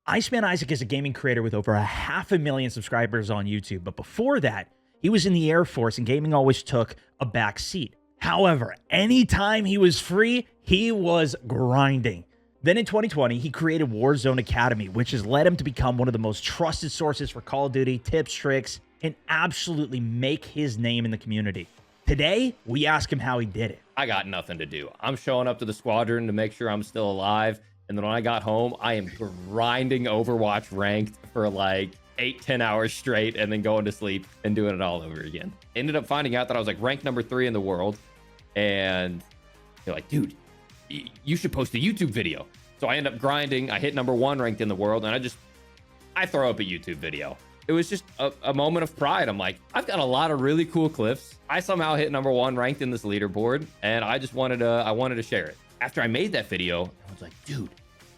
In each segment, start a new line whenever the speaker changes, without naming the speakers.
Iceman Isaac is a gaming creator with over 500,000 subscribers on YouTube, but before that, he was in the Air Force and gaming always took a back seat. However, anytime he was free, he was grinding. Then in 2020, he created Warzone Academy, which has led him to become one of the most trusted sources for Call of Duty, tips, tricks, and absolutely make his name in the community. Today, we ask him how he did it.
I got nothing to do. I'm showing up to the squadron to make sure I'm still alive. And then when I got home, I am grinding Overwatch ranked for like 8-10 hours straight and then going to sleep and doing it all over again. Ended up finding out that I was like ranked number 3 in the world. And they're like, dude, you should post a YouTube video. So I end up grinding. I hit number 1 ranked in the world. And I throw up a YouTube video. It was just a moment of pride. I'm like, I've got a lot of really cool clips. I somehow hit number 1 ranked in this leaderboard. And I just wanted to share it. After I made that video, I was like, dude,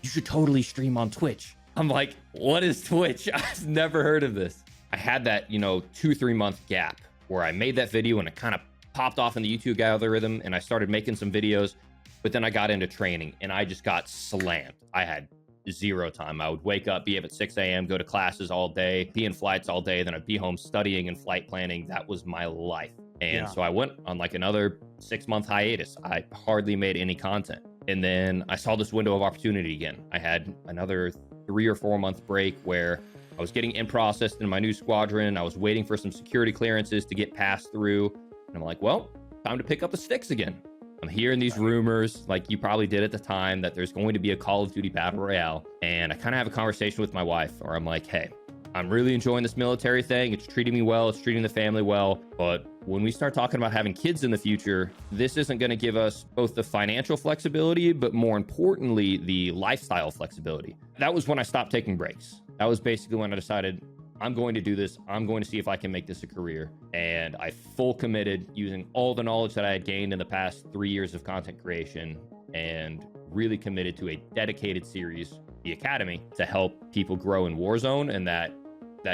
you should totally stream on Twitch. I'm like, what is Twitch? I've never heard of this. I had that, 2-3 month gap where I made that video and it kind of popped off in the YouTube algorithm and I started making some videos, but then I got into training and I just got slammed. I had 0 time. I would wake up, be up at 6 a.m., go to classes all day, be in flights all day, then I'd be home studying and flight planning. That was my life. And so I went on like another 6-month hiatus. I hardly made any content. And then I saw this window of opportunity again. I had another 3 or 4 month break where I was getting in processed in my new squadron. I was waiting for some security clearances to get passed through. And I'm like, well, time to pick up the sticks again. I'm hearing these rumors, like you probably did at the time, that there's going to be a Call of Duty Battle Royale. And I kind of have a conversation with my wife where I'm like, hey, I'm really enjoying this military thing. It's treating me well. It's treating the family well. But when we start talking about having kids in the future, this isn't going to give us both the financial flexibility, but more importantly, the lifestyle flexibility. That was when I stopped taking breaks. That was basically when I decided I'm going to do this. I'm going to see if I can make this a career. And I full committed using all the knowledge that I had gained in the past 3 years of content creation and really committed to a dedicated series, the Academy, to help people grow in Warzone. And that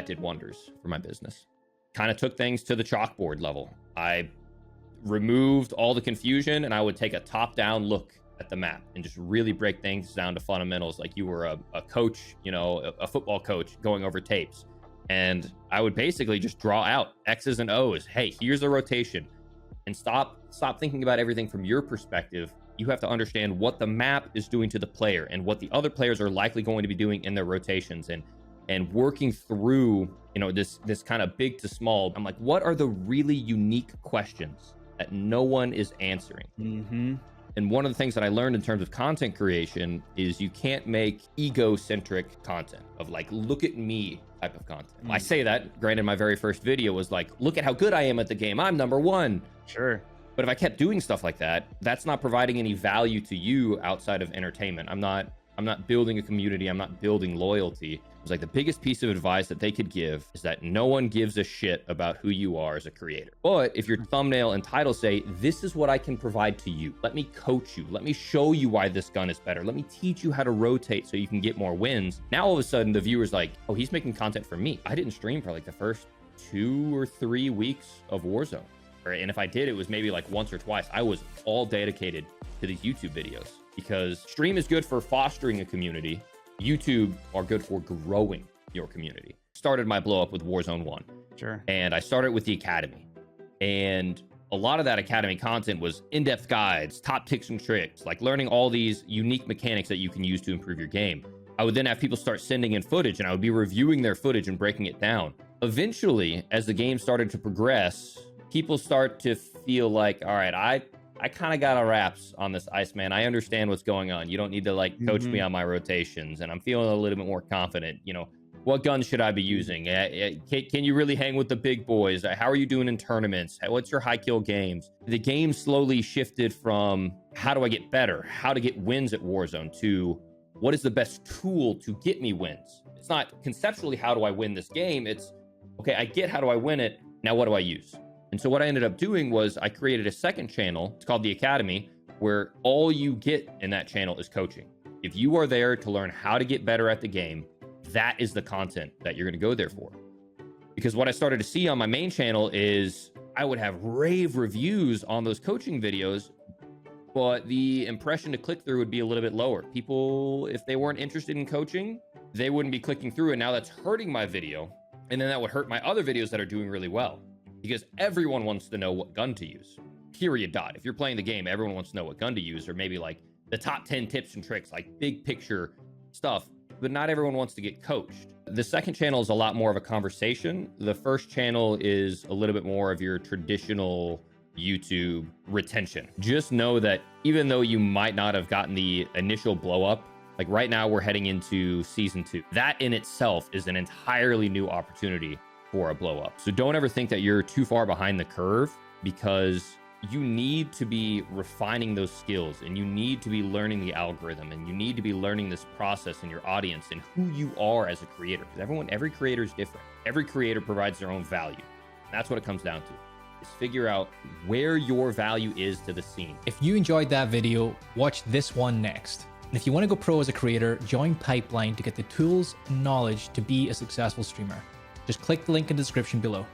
did wonders for my business. Kind of took things to the chalkboard level. I removed all the confusion and I would take a top-down look at the map and just really break things down to fundamentals, like you were a coach, a football coach going over tapes. And I would basically just draw out X's and O's. Hey, here's the rotation. And stop thinking about everything from your perspective. You have to understand what the map is doing to the player and what the other players are likely going to be doing in their rotations. And working through, this kind of big to small. I'm like, what are the really unique questions that no one is answering?
Mm-hmm.
And one of the things that I learned in terms of content creation is you can't make egocentric content of like, look at me type of content. I say that, granted, my very first video was like, look at how good I am at the game. I'm number 1.
Sure.
But if I kept doing stuff like that, that's not providing any value to you outside of entertainment. I'm not building a community. I'm not building loyalty. It was like the biggest piece of advice that they could give is that no one gives a shit about who you are as a creator. But if your thumbnail and title say, this is what I can provide to you. Let me coach you. Let me show you why this gun is better. Let me teach you how to rotate so you can get more wins. Now, all of a sudden, the viewer's like, oh, he's making content for me. I didn't stream for like the first 2 or 3 weeks of Warzone. And if I did, it was maybe like once or twice. I was all dedicated to these YouTube videos because stream is good for fostering a community. YouTube are good for growing your community. Started my blow up with Warzone 1.
Sure.
And I started with the Academy. And a lot of that Academy content was in-depth guides, top tips and tricks, like learning all these unique mechanics that you can use to improve your game. I would then have people start sending in footage and I would be reviewing their footage and breaking it down. Eventually, as the game started to progress, people start to feel like, all right, I kind of got a wraps on this Iceman. I understand what's going on. You don't need to like coach me on my rotations. And I'm feeling a little bit more confident. What guns should I be using? Can you really hang with the big boys? How are you doing in tournaments? What's your high kill games? The game slowly shifted from how do I get better? How to get wins at Warzone to what is the best tool to get me wins? It's not conceptually how do I win this game? It's, okay, I get how do I win it. Now what do I use? And so what I ended up doing was I created a second channel. It's called the Academy, where all you get in that channel is coaching. If you are there to learn how to get better at the game, that is the content that you're going to go there for. Because what I started to see on my main channel is I would have rave reviews on those coaching videos, but the impression to click through would be a little bit lower. People, if they weren't interested in coaching, they wouldn't be clicking through, and now that's hurting my video. And then that would hurt my other videos that are doing really well, because everyone wants to know what gun to use. Period. Dot. If you're playing the game, everyone wants to know what gun to use, or maybe like the top 10 tips and tricks, like big picture stuff, but not everyone wants to get coached. The second channel is a lot more of a conversation. The first channel is a little bit more of your traditional YouTube retention. Just know that even though you might not have gotten the initial blow up, like right now we're heading into season 2. That in itself is an entirely new opportunity for a blow up. So don't ever think that you're too far behind the curve, because you need to be refining those skills, and you need to be learning the algorithm, and you need to be learning this process and your audience and who you are as a creator. Because every creator is different. Every creator provides their own value. That's what it comes down to, is figure out where your value is to the scene.
If you enjoyed that video, watch this one next. And if you want to go pro as a creator, join Pipeline to get the tools and knowledge to be a successful streamer. Just click the link in the description below.